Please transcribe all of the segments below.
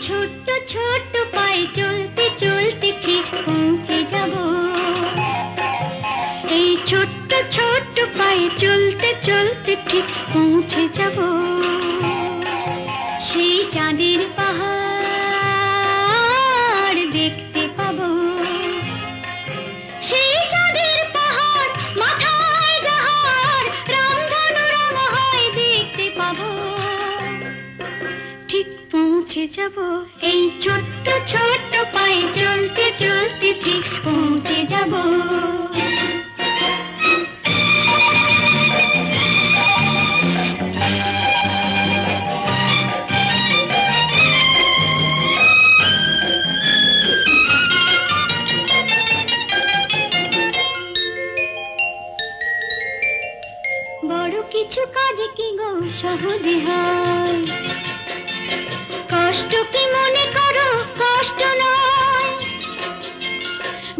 ছোট্ট ছোট্ট পায়ে চলতে চলতে ঠিক পৌঁছে যাব। এই ছোট্ট ছোট্ট পায়ে চলতে চলতে ঠিক পৌঁছে যাব সেই চাঁদের পাহাড় দেখতে পাবো। সেই চাঁদের পাহাড় মাথায় যাহার রামধনু রাঙা হয় দেখতে পাবো। ঠিক পৌঁছে যাব এই ছোট্ট ছোট্ট পায়ে চলতে চলতে ঠিক পৌঁছে যাব। বড় কিছু কাজ কি গো সহজে হয়, কষ্ট কি মনে করো কষ্ট নয়।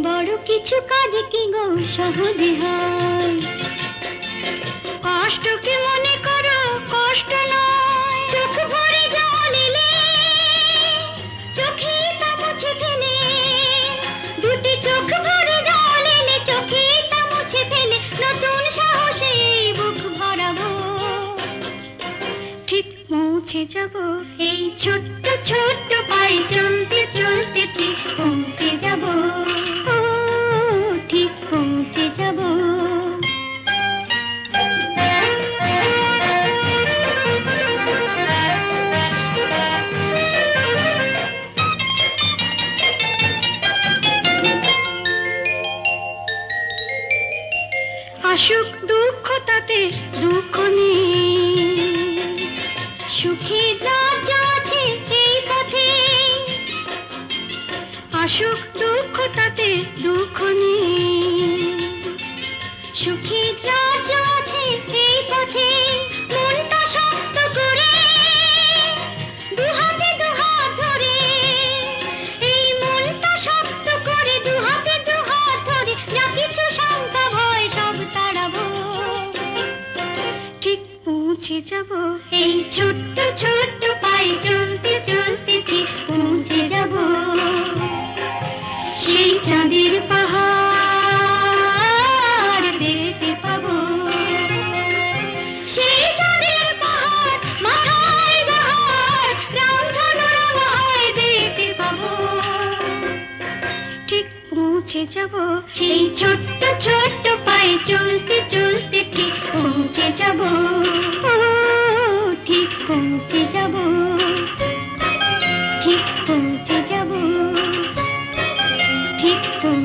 বড় কিছু কাজ কি গো সহজে হয়, কষ্ট কি মনে করো কষ্ট নয়। চোখ ভরে জল এলে চোখে তা মুছে ফেলে, দুটি চোখ ভরে জল এলে চোখে তা মুছে ফেলে নতুন সাহসে বুক ভরাবো। ঠিক পৌঁছে যাব এই ছোট্ট ছোট্ট পায়ে চলতে চলতে ঠিক পৌঁছে যাব। ও ঠিক পৌঁছে যাব। আসুক দুঃখ তাতে দুঃখ নেই, সুখের রাজ্য আছে এই পথে। আসুক দুঃখ তাতে দুঃখ নেই, সুখের রাজ্য আছে এই পথে। মনটা শক্ত করে দুহাতে দুহাত ধরে, এই মনটা শক্ত করে দুহাতে দুহাত ধরে যা কিছু শঙ্কা ভয় সব তাড়াবো। ঠিক পৌঁছে যাব এই ছোট্ট ছোট্ট পায়ে চলতে চলতে ঠিক পৌঁছে যাব সেই চাঁদের পাহাড় দেখতে পাবো। সেই চাঁদের পাহাড় মাথায় যাহার রামধনু রাঙা হয় দেখতে পাবো। ঠিক পৌঁছে যাব সেই ছোট্ট ছোট্ট পায়ে চলতে চলতে ঠিক পৌঁছে যাব। ও ঠিক পৌঁছে যাব, ঠিক পৌঁছে যাব, ঠিক পৌঁছে